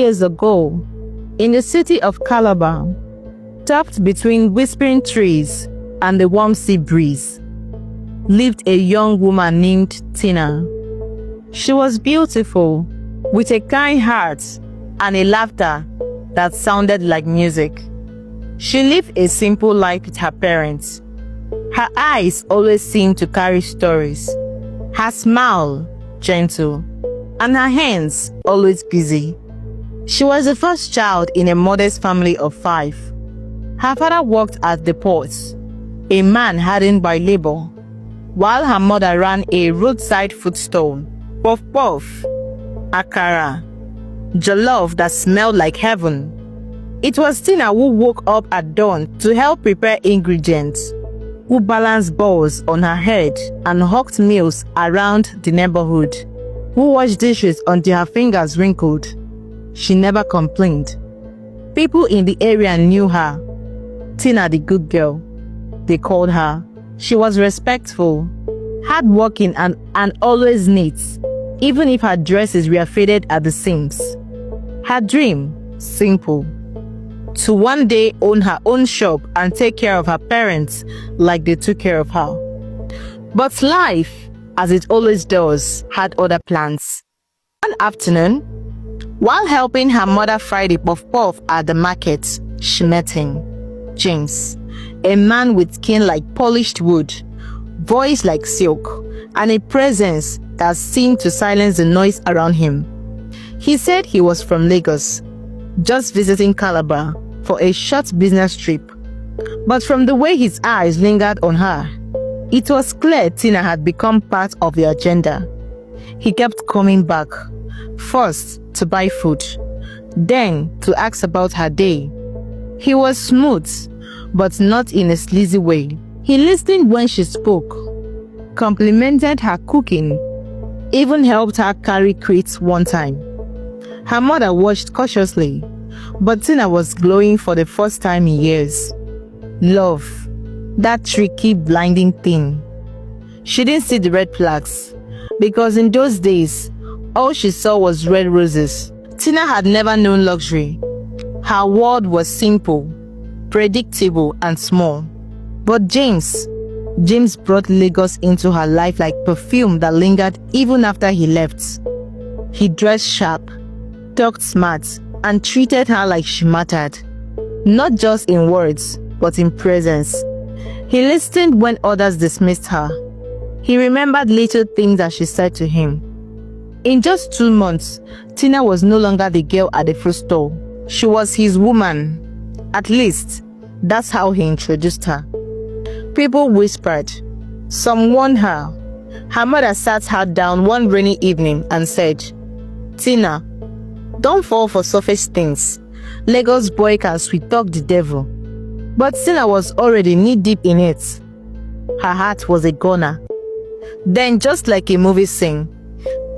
years ago, in the city of Calabar, tucked between whispering trees and the warm sea breeze, lived a young woman named Tina. She was beautiful, with a kind heart and a laughter that sounded like music. She lived a simple life with her parents. Her eyes always seemed to carry stories, her smile gentle, and her hands always busy. She was the first child in a modest family of 5. Her father worked at the port, a man hardened by labor, while her mother ran a roadside food stall. Puff puff, akara, jollof that smelled like heaven. It was Tina who woke up at dawn to help prepare ingredients, who balanced balls on her head and hawked meals around the neighborhood, who washed dishes until her fingers wrinkled. She never complained. People in the area knew her. Tina the good girl, they called her. She was respectful, hardworking and always neat, even if her dresses were faded at the seams. Her dream, simple, to one day own her own shop and take care of her parents like they took care of her. But life, as it always does, had other plans. One afternoon, while helping her mother fry the puff-puff at the market, she met him, James, a man with skin like polished wood, voice like silk, and a presence that seemed to silence the noise around him. He said he was from Lagos, just visiting Calabar for a short business trip. But from the way his eyes lingered on her, it was clear Tina had become part of the agenda. He kept coming back, first to buy food, then to ask about her day. He was smooth, but not in a sleazy way. He listened when she spoke, complimented her cooking, even helped her carry crates one time. Her mother watched cautiously, but Tina was glowing for the first time in years. Love, that tricky, blinding thing. She didn't see the red flags, because in those days, all she saw was red roses. Tina had never known luxury. Her world was simple, predictable, and small. But James brought Lagos into her life like perfume that lingered even after he left. He dressed sharp, talked smart, and treated her like she mattered. Not just in words, but in presence. He listened when others dismissed her. He remembered little things that she said to him. In just 2 months, Tina was no longer the girl at the fruit stall. She was his woman. At least, that's how he introduced her. People whispered. Some warned her. Her mother sat her down one rainy evening and said, "Tina, don't fall for surface things. Lagos boy can sweet talk the devil." But Tina was already knee-deep in it. Her heart was a goner. Then, just like a movie scene,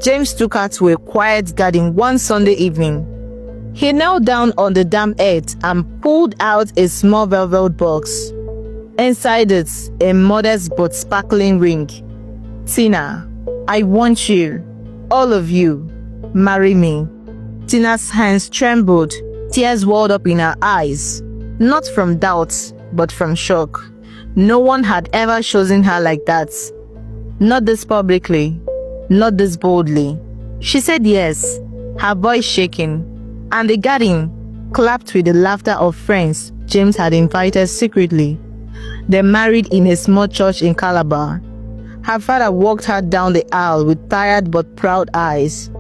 James took her to a quiet garden one Sunday evening. He knelt down on the damp earth and pulled out a small velvet box. Inside it, a modest but sparkling ring. "Tina, I want you, all of you, marry me." Tina's hands trembled, tears welled up in her eyes, not from doubt, but from shock. No one had ever chosen her like that. Not this publicly, not this boldly. She said yes, her voice shaking, and the garden clapped with the laughter of friends James had invited secretly. They married in a small church in Calabar. Her father walked her down the aisle with tired but proud eyes.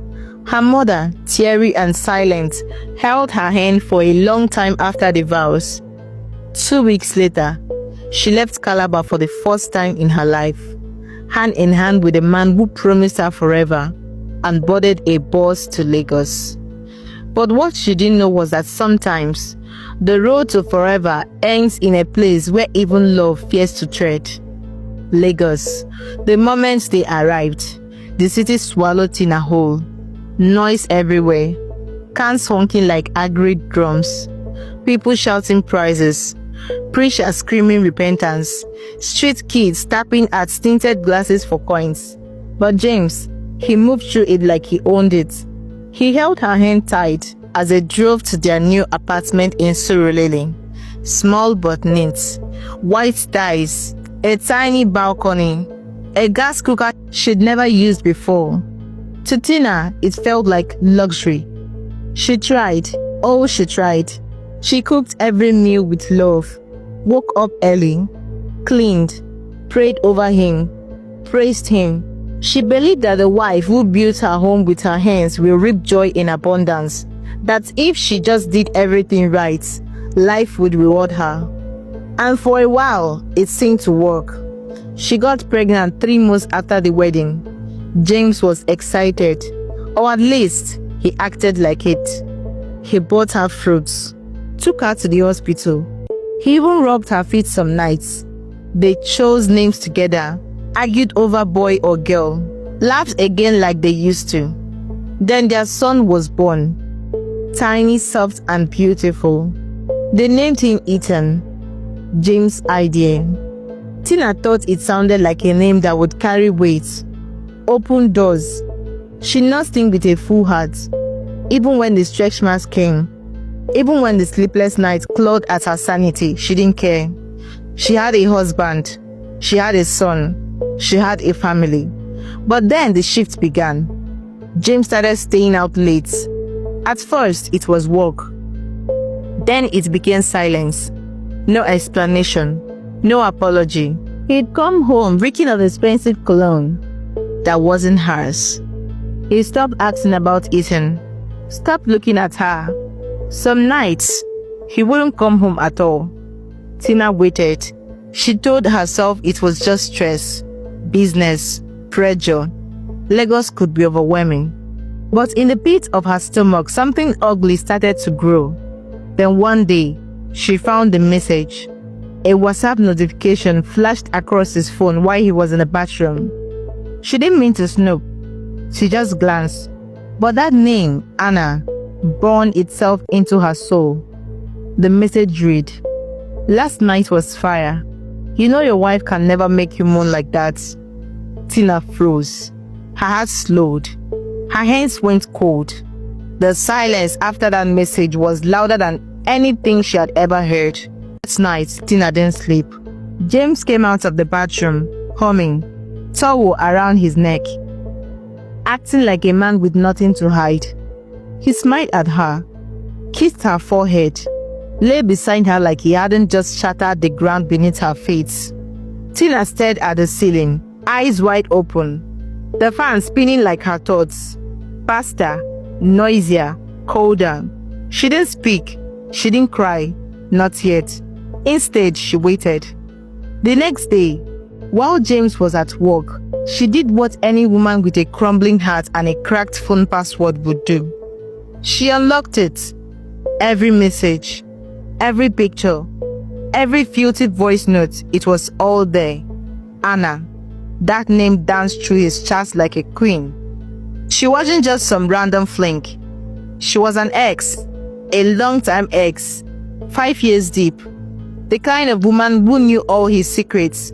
Her mother, teary and silent, held her hand for a long time after the vows. 2 weeks later, she left Calabar for the first time in her life, hand in hand with a man who promised her forever, and boarded a bus to Lagos. But what she didn't know was that sometimes the road to forever ends in a place where even love fears to tread. Lagos. The moment they arrived, the city swallowed Tina whole. Noise everywhere, cans honking like angry drums, people shouting praises, preachers screaming repentance, street kids tapping at tinted glasses for coins. But James, he moved through it like he owned it. He held her hand tight, as they drove to their new apartment in Surulere. Small but neat. White tiles, a tiny balcony, a gas cooker she'd never used before. To Tina, it felt like luxury. She tried. Oh, she tried. She cooked every meal with love, woke up early, cleaned, prayed over him, praised him. She believed that the wife who built her home with her hands will reap joy in abundance, that if she just did everything right, life would reward her. And for a while, it seemed to work. She got pregnant 3 months after the wedding. James was excited, or at least he acted like it. He bought her fruits, took her to the hospital. He even rubbed her feet some nights. They chose names together, argued over boy or girl, laughed again like they used to. Then their son was born, tiny, soft, and beautiful. They named him Ethan. James' idea. Tina thought it sounded like a name that would carry weight, open doors. She nursed him with a full heart, even when the stretch marks came. Even when the sleepless nights clawed at her sanity, she didn't care. She had a husband, she had a son, she had a family. But then the shift began. James started staying out late. At first, it was work. Then it became silence. No explanation, no apology. He'd come home reeking of expensive cologne that wasn't hers. He stopped asking about Ethan, stopped looking at her. Some nights, he wouldn't come home at all. Tina waited. She told herself it was just stress, business, pressure. Lagos could be overwhelming. But in the pit of her stomach, something ugly started to grow. Then one day, she found the message. A WhatsApp notification flashed across his phone while he was in the bathroom. She didn't mean to snoop. She just glanced. But that name, Anna, burned itself into her soul. The message read, "Last night was fire. You know your wife can never make you moan like that." Tina froze. Her heart slowed. Her hands went cold. The silence after that message was louder than anything she had ever heard. That night, Tina didn't sleep. James came out of the bathroom, humming, towel around his neck, acting like a man with nothing to hide. He smiled at her, kissed her forehead, lay beside her like he hadn't just shattered the ground beneath her feet. Tina stared at the ceiling, eyes wide open, the fan spinning like her thoughts. Faster, noisier, colder. She didn't speak. She didn't cry. Not yet. Instead, she waited. The next day, while James was at work, she did what any woman with a crumbling heart and a cracked phone password would do. She unlocked it. Every message, every picture, every filthy voice note, it was all there. Anna. That name danced through his chest like a queen. She wasn't just some random fling. She was an ex, a long-time ex, 5 years deep. The kind of woman who knew all his secrets,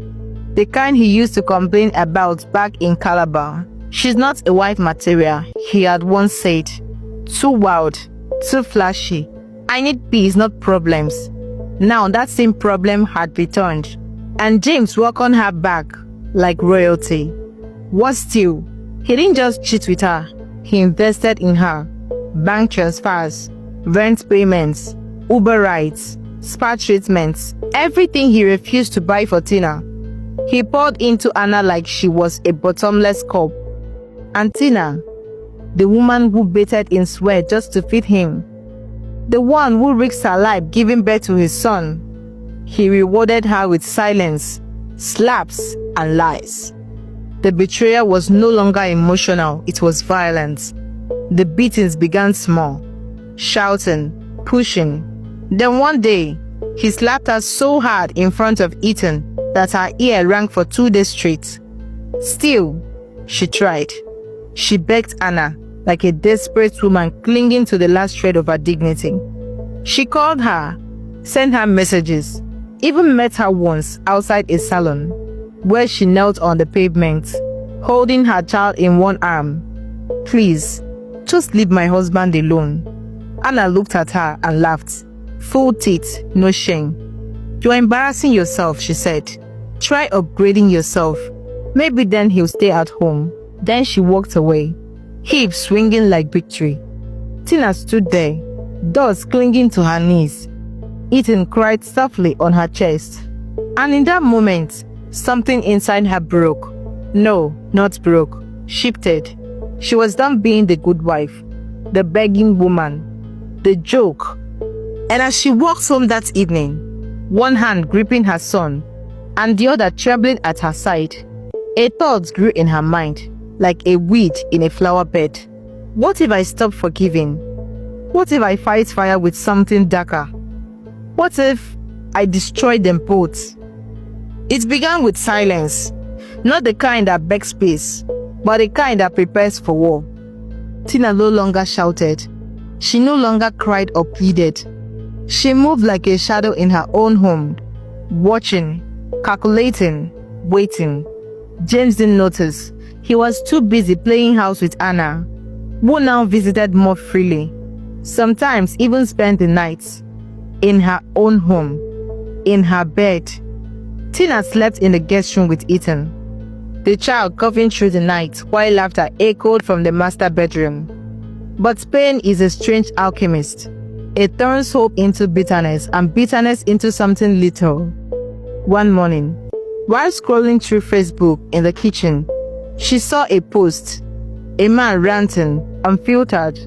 the kind he used to complain about back in Calabar. She's not a wife material, he had once said. Too wild, too flashy. I need peace, not problems. Now that same problem had returned, and James welcomed her back like royalty. What still? He didn't just cheat with her, he invested in her. Bank transfers, rent payments, Uber rides, spa treatments, everything he refused to buy for Tina. He poured into Anna like she was a bottomless cup. And Tina, the woman who bathed in sweat just to feed him, the one who risked her life giving birth to his son, he rewarded her with silence, slaps, and lies. The betrayal was no longer emotional, it was violent. The beatings began small, shouting, pushing. Then one day, he slapped her so hard in front of Ethan that her ear rang for 2 days straight. Still, she tried. She begged Anna like a desperate woman clinging to the last shred of her dignity. She called her, sent her messages, even met her once outside a salon, where she knelt on the pavement, holding her child in one arm. "Please, just leave my husband alone. Anna looked at her and laughed. Full teeth, no shame. "You're embarrassing yourself," she said. "Try upgrading yourself. Maybe then he'll stay at home." Then she walked away, hips swinging like victory. Tina stood there, dust clinging to her knees. Ethan cried softly on her chest. And in that moment, something inside her broke. No, not broke. Shifted. She was done being the good wife, the begging woman, the joke. And as she walked home that evening, one hand gripping her son and the other trembling at her side, a thought grew in her mind like a weed in a flower bed. What if I stop forgiving? What if I fight fire with something darker? What if I destroy them both? It began with silence, not the kind that begs peace, but the kind that prepares for war. Tina no longer shouted. She no longer cried or pleaded. She moved like a shadow in her own home, watching, calculating, waiting. James didn't notice. He was too busy playing house with Anna, who now visited more freely, sometimes even spent the nights in her own home, in her bed. Tina slept in the guest room with Ethan, the child coughing through the night while laughter echoed from the master bedroom. But pain is a strange alchemist. It turns hope into bitterness and bitterness into something little. One morning, while scrolling through Facebook in the kitchen, she saw a post. A man ranting, unfiltered.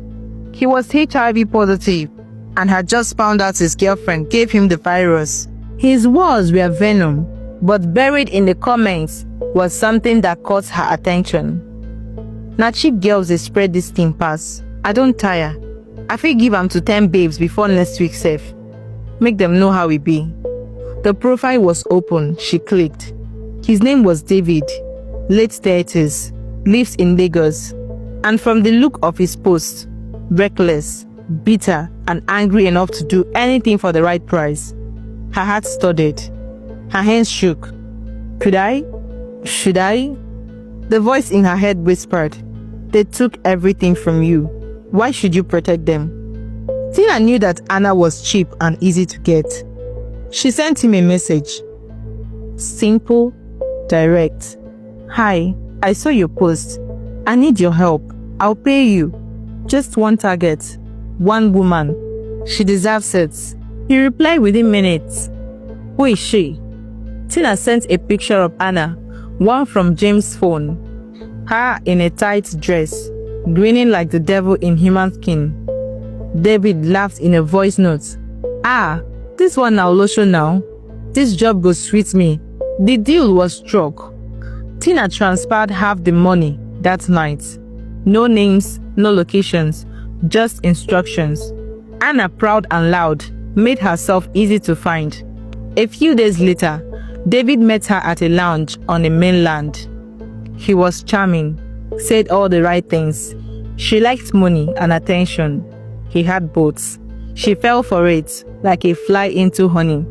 He was HIV positive and had just found out his girlfriend gave him the virus. His words were venom, but buried in the comments was something that caught her attention. "Na cheap girls they spread this thing pass. I don't tire. I fit give am to 10 babes before next week sef. Make them know how we be." The profile was open. She clicked. His name was David, late 30s, lives in Lagos. And from the look of his post, reckless, bitter, and angry enough to do anything for the right price. Her heart stuttered. Her hands shook. Could I? Should I? The voice in her head whispered, "They took everything from you. Why should you protect them?" Tina knew that Anna was cheap and easy to get. She sent him a message. Simple, direct. "Hi, I saw your post. I need your help. I'll pay you. Just one target. One woman. She deserves it." He replied within minutes. "Who is she?" Tina sent a picture of Anna, one from James' phone. Her in a tight dress, grinning like the devil in human skin. David laughed in a voice note. "Ah, this one now lotion now. This job goes sweet me." The deal was struck. Tina transferred half the money that night. No names, no locations, just instructions. Anna, proud and loud, made herself easy to find. A few days later, David met her at a lounge on the mainland. He was charming, said all the right things. She liked money and attention. He had both. She fell for it like a fly into honey.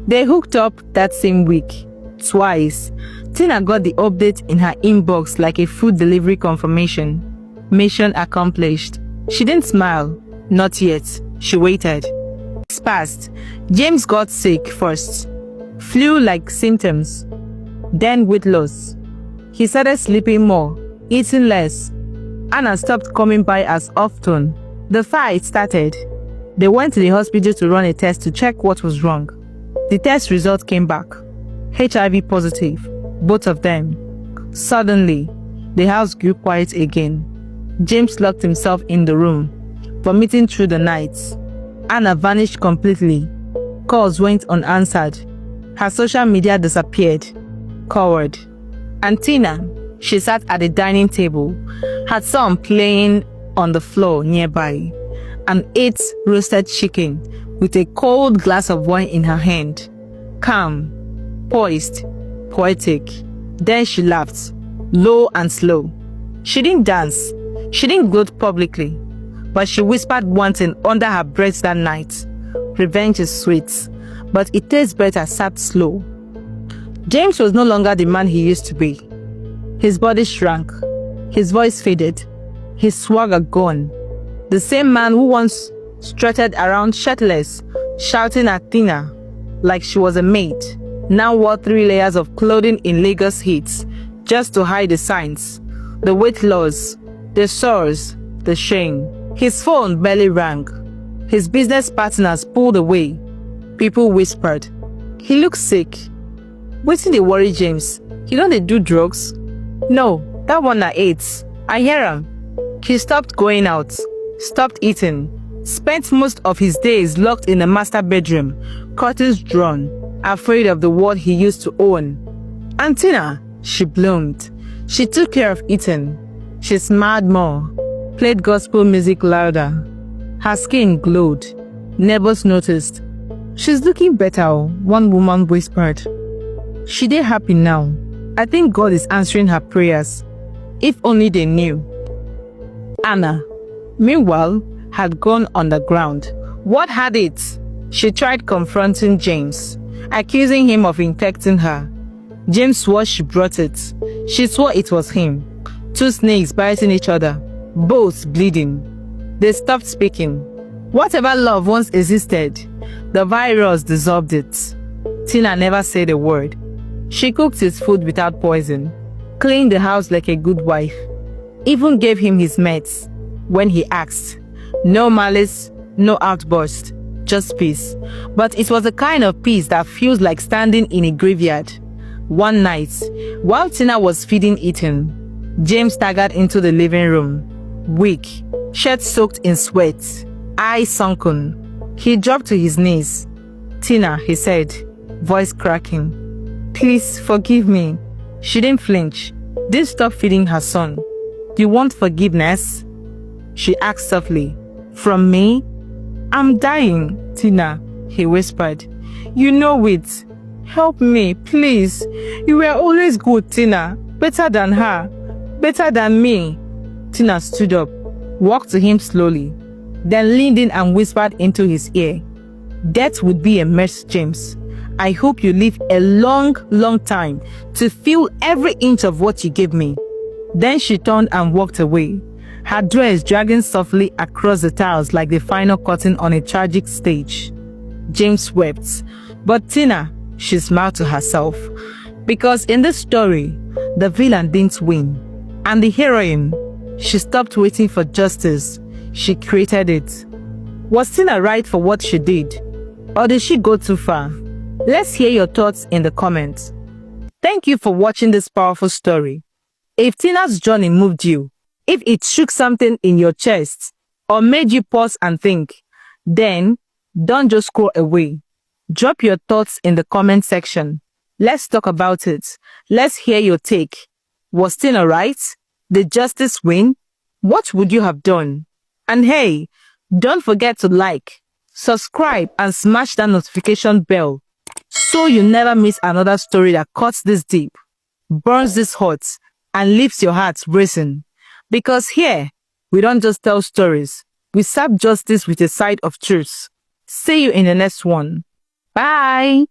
They hooked up that same week, twice. Tina got the update in her inbox like a food delivery confirmation. Mission accomplished. She didn't smile. Not yet. She waited. Weeks passed. James got sick first. Flu-like symptoms. Then weight loss. He started sleeping more, eating less. Anna stopped coming by as often. The fight started. They went to the hospital to run a test to check what was wrong. The test result came back. HIV positive. Both of them. Suddenly, the house grew quiet again. James locked himself in the room, vomiting through the night. Anna vanished completely. Calls went unanswered. Her social media disappeared. Coward. And Tina, she sat at the dining table, her son playing on the floor nearby, and ate roasted chicken with a cold glass of wine in her hand. Calm, poised, poetic. Then she laughed, low and slow. She didn't dance. She didn't gloat publicly, but she whispered one thing under her breath that night. Revenge is sweet, but it tastes better served slow. James was no longer the man he used to be. His body shrank. His voice faded. His swagger gone. The same man who once strutted around shirtless, shouting at Tina like she was a maid, now wore 3 layers of clothing in Lagos heat just to hide the signs, the weight loss, the sores, the shame. His phone barely rang. His business partners pulled away. People whispered, "He looks sick." Wetin dey worry James? He don't dey do drugs? No, that one na AIDS. I hear him. He stopped going out, stopped eating, spent most of his days locked in the master bedroom, curtains drawn, afraid of the world he used to own. And Tina, she bloomed. She took care of Ethan. She smiled more, played gospel music louder. Her skin glowed. Neighbors noticed. "She's looking better," one woman whispered. "She dey happy now. I think God is answering her prayers. If only they knew." Anna, meanwhile, had gone underground. What had it? She tried confronting James, accusing him of infecting her. James swore she brought it. She swore it was him. 2 snakes biting each other, both bleeding. They stopped speaking. Whatever love once existed, the virus dissolved it. Tina never said a word. She cooked his food without poison, cleaned the house like a good wife, even gave him his meds when he asked. No malice, no outburst, just peace. But it was a kind of peace that feels like standing in a graveyard. One night, while Tina was feeding Ethan, James staggered into the living room, weak, shirt soaked in sweat, eyes sunken. He dropped to his knees. "Tina," he said, voice cracking, "please forgive me." She didn't flinch, didn't stop feeding her son. "Do you want forgiveness?" she asked softly. "From me?" "I'm dying, Tina," he whispered. "You know it. Help me, please. You were always good, Tina. Better than her. Better than me." Tina stood up, walked to him slowly, then leaned in and whispered into his ear. "Death would be a mess, James. I hope you live a long, long time to feel every inch of what you gave me." Then she turned and walked away, her dress dragging softly across the tiles like the final curtain on a tragic stage. James wept, but Tina, she smiled to herself, because in this story, the villain didn't win, and the heroine, she stopped waiting for justice, she created it. Was Tina right for what she did, or did she go too far? Let's hear your thoughts in the comments. Thank you for watching this powerful story. If Tina's journey moved you, if it shook something in your chest, or made you pause and think, then don't just scroll away. Drop your thoughts in the comment section. Let's talk about it. Let's hear your take. Was Tina right? Did justice win? What would you have done? And hey, don't forget to like, subscribe, and smash that notification bell so you never miss another story that cuts this deep, burns this hot, and leaves your heart racing. Because here, we don't just tell stories, we serve justice with a side of truth. See you in the next one. Bye!